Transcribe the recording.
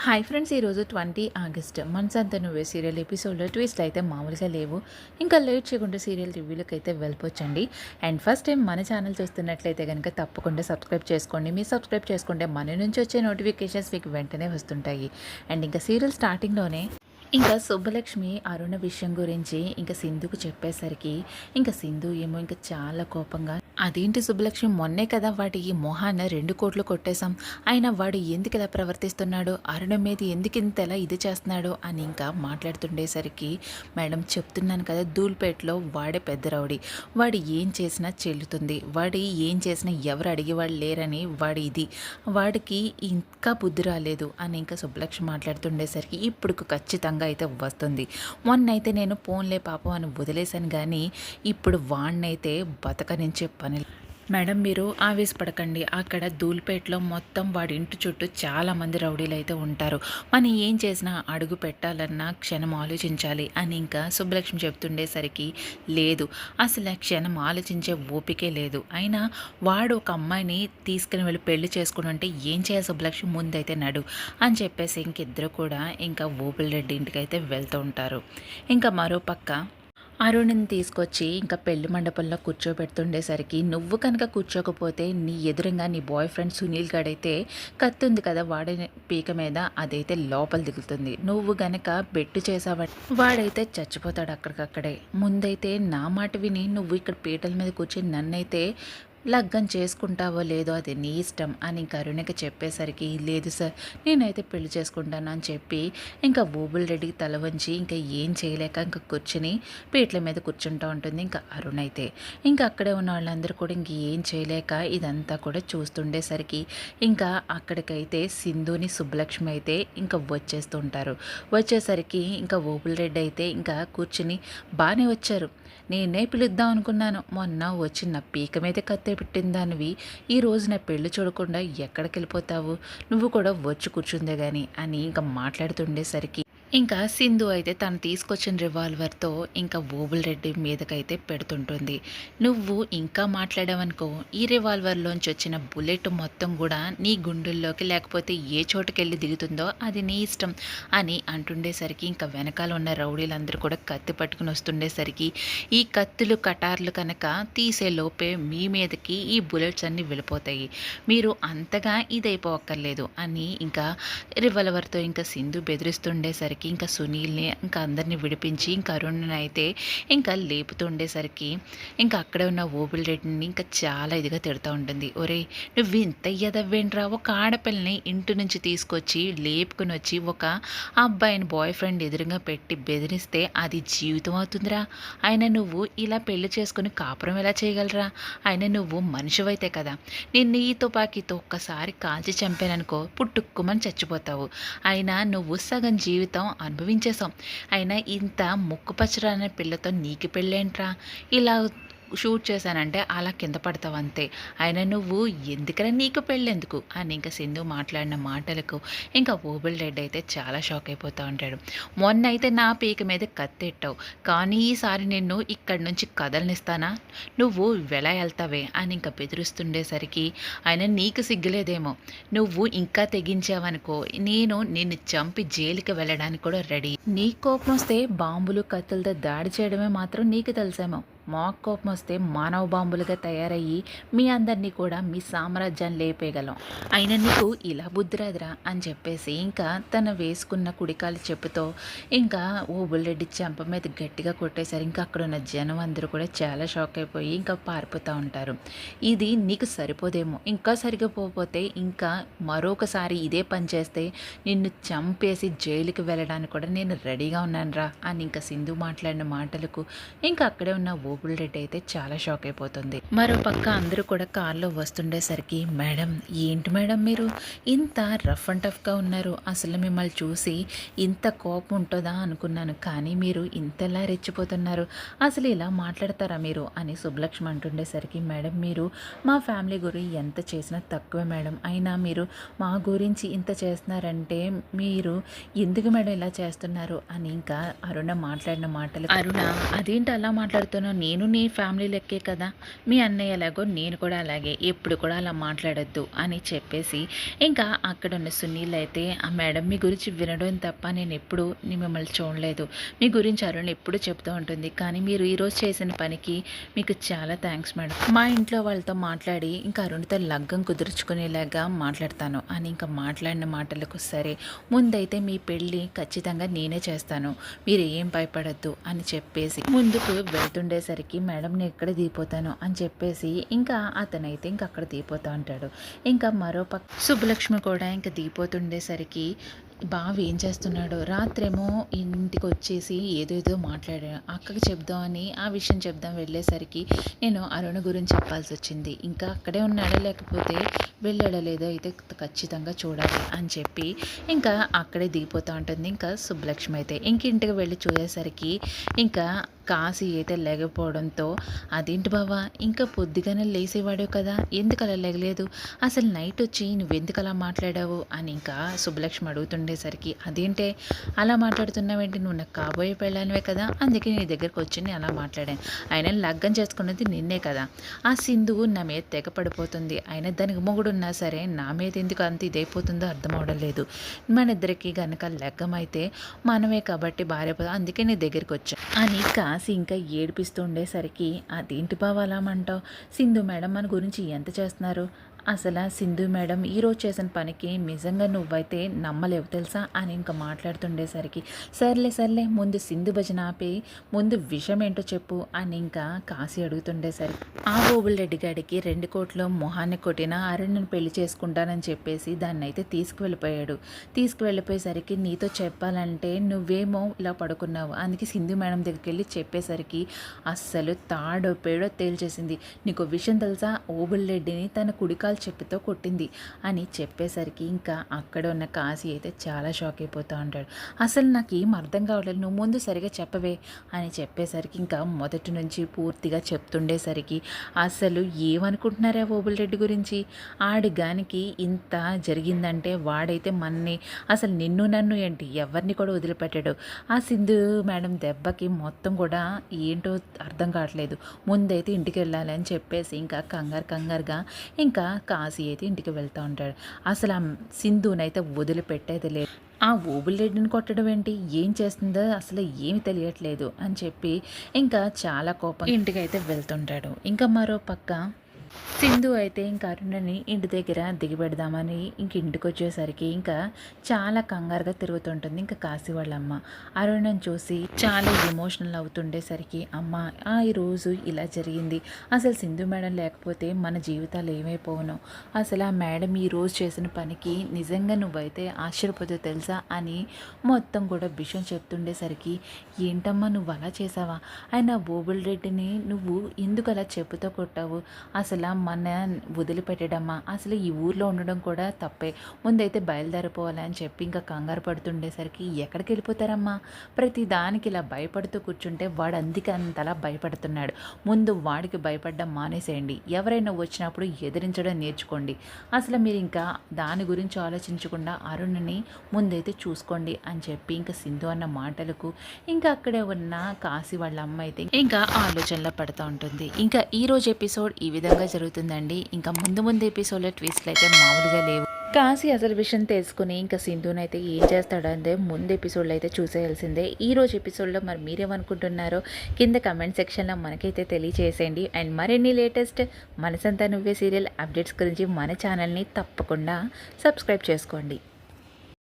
Hi friends, ఈరోజు 20 August మనసంతా నువ్వే సీరియల్ ఎపిసోడ్లో ట్విస్ట్లు అయితే మామూలుగా లేవు. ఇంకా లేట్ చేయకుండా సీరియల్ రివ్యూలకు అయితే వెళ్ళిపోవచ్చండి. అండ్ ఫస్ట్ టైం మన ఛానల్ చూస్తున్నట్లయితే కనుక తప్పకుండా సబ్స్క్రైబ్ చేసుకోండి. మీరు సబ్స్క్రైబ్ చేసుకుంటే మన నుంచి వచ్చే నోటిఫికేషన్స్ మీకు వెంటనే వస్తుంటాయి. అండ్ ఇంకా సీరియల్ స్టార్టింగ్లోనే ఇంకా సుబ్బలక్ష్మి అరుణ విషయం గురించి ఇంకా సింధుకు చెప్పేసరికి ఇంకా సింధు ఏమో ఇంకా చాలా కోపంగా, అదేంటి సుబ్బలక్ష్మి, మొన్నే కదా వాటి ఈ మొహాన్న 2 కోట్లు కొట్టేశాం, అయినా వాడు ఎందుకు ఇలా ప్రవర్తిస్తున్నాడు, అరుణ మీద ఎందుకు ఇంతలా ఇది చేస్తున్నాడు అని ఇంకా మాట్లాడుతుండేసరికి, మేడం చెప్తున్నాను కదా, ధూల్పేటలో వాడే పెద్ద రౌడీ, వాడు ఏం చేసినా చెల్లుతుంది, వాడి ఏం చేసినా ఎవరు అడిగేవాళ్ళు లేరని వాడి ఇది, వాడికి ఇంకా బుద్ధి రాలేదు అని ఇంకా సుబ్బలక్ష్మి మాట్లాడుతుండేసరికి ఇప్పుడు ఖచ్చితంగా అయితే వస్తుంది. మొన్నైతే నేను పోన్లే పాపం అని వదిలేశాను, కానీ ఇప్పుడు వాణ్ణైతే బతకనించే పని. మేడం మీరు ఆవేశపడకండి, అక్కడ ధూల్పేటలో మొత్తం వాడి ఇంటి చుట్టూ చాలామంది రౌడీలు అయితే ఉంటారు, మనం ఏం చేసినా అడుగు పెట్టాలన్నా క్షణం ఆలోచించాలి అని ఇంకా సుబ్బలక్ష్మి చెప్తుండేసరికి, లేదు అసలు క్షణం ఆలోచించే ఓపికే లేదు, అయినా వాడు ఒక అమ్మాయిని తీసుకుని వెళ్ళి పెళ్లి చేసుకుని ఉంటే ఏం చేయాలి సుబ్బలక్ష్మి, ముందైతే నడు అని చెప్పేసి ఇంకిద్దరు కూడా ఇంకా ఓపుల్ రెడ్డి ఇంటికి అయితే వెళ్తూ ఉంటారు. ఇంకా మరో పక్క అరుణ్ని తీసుకొచ్చి ఇంకా పెళ్లి మండపంలో కూర్చోబెడుతుండేసరికి, నువ్వు కనుక కూర్చోకపోతే నీ ఎదురుగా నీ బాయ్ ఫ్రెండ్ సునీల్ గడైతే కత్తి ఉంది కదా వాడి పీక మీద, అదైతే లోపల దిగుతుంది, నువ్వు గనక బెట్టు చేసావంటే వాడైతే చచ్చిపోతాడు అక్కడికక్కడే, ముందైతే నా మాట విని నువ్వు ఇక్కడ పీటల మీద కూర్చొని నన్నైతే లగ్గం చేసుకుంటావో లేదో అది నీ ఇష్టం అని ఇంకా అరుణకి చెప్పేసరికి, లేదు సార్ నేనైతే పెళ్లి చేసుకుంటాను అని చెప్పి ఇంకా ఓబుల్ రెడ్డికి తల వంచి ఇంకా ఏం చేయలేక ఇంకా కూర్చుని పీటల మీద కూర్చుంటూ ఉంటుంది ఇంకా అరుణ్ అయితే. ఇంకా అక్కడే ఉన్న వాళ్ళందరూ కూడా ఇంక ఏం చేయలేక ఇదంతా కూడా చూస్తుండేసరికి ఇంకా అక్కడికైతే సింధుని సుబ్బలక్ష్మి అయితే ఇంకా వచ్చేస్తుంటారు. వచ్చేసరికి ఇంకా ఓబుల్ రెడ్డి అయితే ఇంకా కూర్చుని, బాగానే వచ్చారు, నేనే పిలుద్దాం అనుకున్నాను, మొన్న వచ్చి నా పీక మీద కత్తి పెట్టిన దానివి ఈరోజు నా పెళ్లి చూడకుండా ఎక్కడికి వెళ్ళిపోతావు, నువ్వు కూడా వచ్చి కూర్చుందే కానీ అని ఇంకా మాట్లాడుతుండేసరికి ఇంకా సింధు అయితే తను తీసుకొచ్చిన రివాల్వర్తో ఇంకా ఓబుల్ రెడ్డి మీదకైతే పెడుతుంటుంది. నువ్వు ఇంకా మాట్లాడావనుకో ఈ రివాల్వర్లోంచి వచ్చిన బుల్లెట్ మొత్తం కూడా నీ గుండెల్లోకి లేకపోతే ఏ చోటుకెళ్ళి దిగుతుందో అది నీ ఇష్టం అని అంటుండేసరికి ఇంకా వెనకాల ఉన్న రౌడీలందరూ కూడా కత్తి పట్టుకుని వస్తుండేసరికి, ఈ కత్తులు కటార్లు కనుక తీసే లోపే మీ మీదకి ఈ బుల్లెట్స్ అన్నీ వెళ్ళిపోతాయి, మీరు అంతగా ఇదైపోవక్కర్లేదు అని ఇంకా రివాల్వర్తో ఇంకా సింధు బెదిరిస్తుండేసరికి ఇంకా సునీల్ని ఇంకా అందరినీ విడిపించి ఇంకా అరుణ్ని అయితే ఇంకా లేపుతుండేసరికి ఇంకా అక్కడే ఉన్న ఓబుల్ రెడ్డిని ఇంకా చాలా ఇదిగా తిడుతూ ఉంటుంది. ఒరే నువ్వు ఇంత ఎదవ్వేంట్రా, ఒక ఆడపిల్లని ఇంటి నుంచి తీసుకొచ్చి లేపుకుని వచ్చి ఒక అబ్బాయిని బాయ్ ఫ్రెండ్ ఎదురుగా పెట్టి బెదిరిస్తే అది జీవితం అవుతుందిరా, అయినా నువ్వు ఇలా పెళ్లి చేసుకుని కాపురం ఎలా చేయగలరా, అయినా నువ్వు మనిషివైతే కదా, నేను ఈ తుపాకీతో ఒక్కసారి కాల్చి చంపాననుకో పుట్టుక్కుమని చచ్చిపోతావు, అయినా నువ్వు సగం జీవితం అనుభవించేశాం, అయినా ఇంత ముక్కుపచ్చరాని పిల్లతో నీకు పెళ్ళేంట్రా, ఇలా షూట్ చేశానంటే అలా కింద పడతావు అంతే, అయినా నువ్వు ఎందుకని నీకు పెళ్ళెందుకు అని ఇంకా సింధు మాట్లాడిన మాటలకు ఇంకా ఓబుల్ రెడ్డి అయితే చాలా షాక్ అయిపోతూ ఉంటాడు. మొన్న అయితే నా పీక మీద కత్తెట్టావు, కానీ ఈసారి నిన్ను ఇక్కడి నుంచి కదలనిస్తానా, నువ్వు ఎలా వెళ్తావే అని ఇంకా బెదిరిస్తుండేసరికి, అయినా నీకు సిగ్గులేదేమో, నువ్వు ఇంకా తెగించావనుకో నేను నిన్ను చంపి జైలుకి వెళ్ళడానికి కూడా రెడీ, నీ కోపం వస్తే బాంబులు కత్తులతో దాడి చేయడమే మాత్రం నీకు తెలిసేమో, మాకు కోపం వస్తే మానవ బాంబులుగా తయారయ్యి మీ అందరినీ కూడా మీ సామ్రాజ్యాన్ని లేపేయగలం, అయినా నీకు ఇలా బుద్ధిరాదురా అని చెప్పేసి ఇంకా తను వేసుకున్న కుడికాలు చెప్పుతో ఇంకా ఓబుల్ రెడ్డి చెంప మీద గట్టిగా కొట్టేశారు. ఇంకా అక్కడ ఉన్న జనం అందరూ కూడా చాలా షాక్ అయిపోయి ఇంకా పారిపోతూ ఉంటారు. ఇది నీకు సరిపోదేమో, ఇంకా సరిగా పోతే ఇంకా మరొకసారి ఇదే పని చేస్తే నిన్ను చంపేసి జైలుకి వెళ్ళడానికి కూడా నేను రెడీగా ఉన్నాను రా అని ఇంకా సింధు మాట్లాడిన మాటలకు ఇంకా అక్కడే ఉన్న ఓబుల్ రెడ్డి అయితే చాలా షాక్ అయిపోతుంది. మరోపక్క అందరూ కూడా కార్లో వస్తుండేసరికి, మేడం ఏంటి మేడం మీరు ఇంత రఫ్ అండ్ టఫ్గా ఉన్నారు, అసలు మిమ్మల్ని చూసి ఇంత కోపం ఉంటుందా అనుకున్నాను, కానీ మీరు ఇంతలా రెచ్చిపోతున్నారు, అసలు ఇలా మాట్లాడతారా మీరు అని సుబ్బలక్ష్మి అంటుండేసరికి, మేడం మీరు మా ఫ్యామిలీ గురించి ఎంత చేసినా తక్కువే మేడం, అయినా మీరు మా గురించి ఇంత చేస్తున్నారంటే మీరు ఎందుకు మేడం ఇలా చేస్తున్నారు అని ఇంకా అరుణ మాట్లాడిన మాటలు, అరుణ అదేంటి అలా మాట్లాడుతున్నావు, నేను నీ ఫ్యామిలీ లెక్కే కదా, మీ అన్నయ్య ఎలాగో నేను కూడా అలాగే, ఎప్పుడు కూడా అలా మాట్లాడొద్దు అని చెప్పేసి ఇంకా అక్కడ ఉన్న సునీల్ అయితే ఆ మేడం మీ గురించి వినడం తప్ప నేను ఎప్పుడు మిమ్మల్ని చూడలేదు, మీ గురించి అరుణ్ ఎప్పుడు చెప్తూ ఉంటుంది, కానీ మీరు ఈరోజు చేసిన పనికి మీకు చాలా థ్యాంక్స్ మేడం, మా ఇంట్లో వాళ్ళతో మాట్లాడి ఇంకా అరుణ్తో లగ్గం కుదుర్చుకునేలాగా మాట్లాడతాను అని ఇంకా మాట్లాడిన మాటలకు సరే ముందైతే మీ పెళ్ళి ఖచ్చితంగా నేనే చేస్తాను, మీరు ఏం భయపడద్దు అని చెప్పేసి ముందుకు వెళ్తుండేసరికి మేడం నేను ఎక్కడ దిగిపోతాను అని చెప్పేసి ఇంకా అతనైతే ఇంకా అక్కడ దిగిపోతా ఉంటాడు. ఇంకా మరో పక్క సుబ్బలక్ష్మి కూడా ఇంకా దిగిపోతుండేసరికి బావ ఏం చేస్తున్నాడు, రాత్రేమో ఇంటికి వచ్చేసి ఏదేదో మాట్లాడాను, అక్కకి చెప్దామని ఆ విషయం చెప్దాం వెళ్ళేసరికి నేను అరుణ గురించి చెప్పాల్సి వచ్చింది, ఇంకా అక్కడే ఉన్నాడో లేకపోతే వెళ్ళాడో లేదో అయితే ఖచ్చితంగా చూడాలి అని చెప్పి ఇంకా అక్కడే దిగిపోతూ ఉంటుంది. ఇంకా సుబ్బలక్ష్మి అయితే ఇంక ఇంటికి వెళ్ళి చూసేసరికి ఇంకా కాశీ అయితే లేకపోవడంతో అదేంటి బావా ఇంకా పొద్దుగానే లేసేవాడు కదా, ఎందుకు అలా లేగలేదు, అసలు నైట్ వచ్చి నువ్వెందుకు అలా మాట్లాడావు అని ఇంకా సుబ్బలక్ష్మి అడుగుతుండేసరికి అదేంటే అలా మాట్లాడుతున్నావేంటి, నువ్వు నాకు కాబోయే పెళ్ళానివే కదా, అందుకే నీ దగ్గరకు వచ్చి నేను అలా మాట్లాడాను, ఆయన లగ్గం చేసుకున్నది నిన్నే కదా, ఆ సింధు నా మీద తెగ పడిపోతుంది, అయినా దానికి మొగుడు ఉన్నా సరే నా మీద ఎందుకు అంత ఇదైపోతుందో అర్థం అవడం లేదు, మన ఇద్దరికి కనుక లగ్గం అయితే మనమే కాబట్టి భార్య, అందుకే నీ దగ్గరికి వచ్చా అని కాసి ఇంకా ఏడిపిస్తూ ఉండేసరికి అదేంటి బావ అలా అంటావు, సింధు మేడం మన గురించి ఎంత చేస్తున్నారు, అసలు సింధు మేడం ఈరోజు చేసిన పనికి నిజంగా నువ్వైతే నమ్మలేవు తెలుసా అని ఇంకా మాట్లాడుతుండేసరికి సర్లే ముందు సింధు భజన ఆపి ముందు విషయం ఏంటో చెప్పు అని ఇంకా కాశీ అడుగుతుండేసరికి ఆ ఓబుల్రెడ్డి గాడికి 2 కోట్లు మొహాన్ని కొట్టిన అరణ్యను పెళ్లి చేసుకుంటానని చెప్పేసి దాన్ని అయితే తీసుకువెళ్ళిపోయేసరికి నీతో చెప్పాలంటే నువ్వేమో ఇలా పడుకున్నావు, అందుకే సింధు మేడం దగ్గరికి వెళ్ళి చెప్పేసరికి అస్సలు తాడో పేడో తేల్చేసింది, నీకు విషయం తెలుసా ఓబుల్రెడ్డిని తన కుడికాలు చెప్పుతో కొట్టింది అని చెప్పేసరికి ఇంకా అక్కడ ఉన్న కాశీ అయితే చాలా షాక్ అయిపోతూ ఉంటాడు, అసలు నాకు ఏం అర్థం కావట్లేదు, నువ్వు ముందు సరిగా చెప్పవే అని చెప్పేసరికి ఇంకా మొదటి నుంచి పూర్తిగా చెప్తుండేసరికి అసలు ఏమనుకుంటున్నారా ఓబుల్రెడ్డి గురించి, ఆడిగానికి ఇంత జరిగిందంటే వాడైతే మన్ని అసలు నిన్ను నన్ను ఏంటి ఎవరిని కూడా వదిలిపెట్టాడు, ఆ సింధు మేడం దెబ్బకి మొత్తం కూడా ఏంటో అర్థం కావట్లేదు, ముందైతే ఇంటికి వెళ్ళాలి అని చెప్పేసి ఇంకా కంగారుగా ఇంకా కాశీ అయితే ఇంటికి వెళ్తూ ఉంటాడు, అసలు ఆ సింధునైతే వదిలిపెట్టేది లేదు, ఆ ఓబుల్రెడ్డిని కొట్టడం ఏంటి, ఏం చేస్తుందో అసలు ఏమి తెలియట్లేదు అని చెప్పి ఇంకా చాలా కోపం ఇంటికి అయితే వెళ్తుంటాడు. ఇంకా మరో పక్క సింధు అయితే ఇంకా అరుణని ఇంటి దగ్గర దిగిపెడదామని ఇంక ఇంటికి వచ్చేసరికి ఇంకా చాలా కంగారుగా తిరుగుతుంటుంది ఇంకా కాశీ వాళ్ళ అమ్మ అరుణని చూసి చాలా ఎమోషనల్ అవుతుండేసరికి అమ్మ ఈరోజు ఇలా జరిగింది, అసలు సింధు మేడం లేకపోతే మన జీవితాలు ఏమైపోవును, అసలు ఆ మేడం ఈరోజు చేసిన పనికి నిజంగా నువ్వైతే ఆశ్చర్యపోతావు తెలుసా అని మొత్తం కూడా విషయం చెప్తుండేసరికి ఏంటమ్మా నువ్వు అలా చేసావా, ఆయన ఓబుల్రెడ్డిని నువ్వు ఎందుకు అలా చెప్పుతో కొట్టావు, అసలు మన వదిలిపెట్టడమ్మా, అసలు ఈ ఊర్లో ఉండడం కూడా తప్పే, ముందైతే బయలుదేరిపోవాలి అని చెప్పి ఇంకా కంగారు పడుతుండేసరికి ఎక్కడికి వెళ్ళిపోతారమ్మా, ప్రతి దానికి ఇలా భయపడుతూ కూర్చుంటే వాడు అందుకే అంతలా భయపడుతున్నాడు, ముందు వాడికి భయపడడం మానేసేయండి, ఎవరైనా వచ్చినప్పుడు ఎదిరించడం నేర్చుకోండి, అసలు మీరు ఇంకా దాని గురించి ఆలోచించకుండా అరుణ్ని ముందైతే చూసుకోండి అని చెప్పి ఇంకా సింధు అన్న మాటలకు ఇంకా అక్కడే ఉన్న కాశీ వాళ్ళ అమ్మ అయితే ఇంకా ఆలోచనలో పడుతూ ఉంటుంది. ఇంకా ఈరోజు ఎపిసోడ్ ఈ విధంగా జరుగుతుందండి. ఇంకా ముందు ఎపిసోడ్లో ట్విస్ట్లు అయితే మామూలుగా లేవు. కాశీ అసలు విషయం తెలుసుకుని ఇంకా సింధుని అయితే ఏం చేస్తాడంటే ముందు ఎపిసోడ్లో అయితే చూసేయాల్సిందే. ఈరోజు ఎపిసోడ్లో మరి మీరేమనుకుంటున్నారో కింద కమెంట్ సెక్షన్లో మనకైతే తెలియజేసేయండి. అండ్ మరిన్ని లేటెస్ట్ మనసంతా నువ్వే సీరియల్ అప్డేట్స్ గురించి మన ఛానల్ని తప్పకుండా సబ్స్క్రైబ్ చేసుకోండి.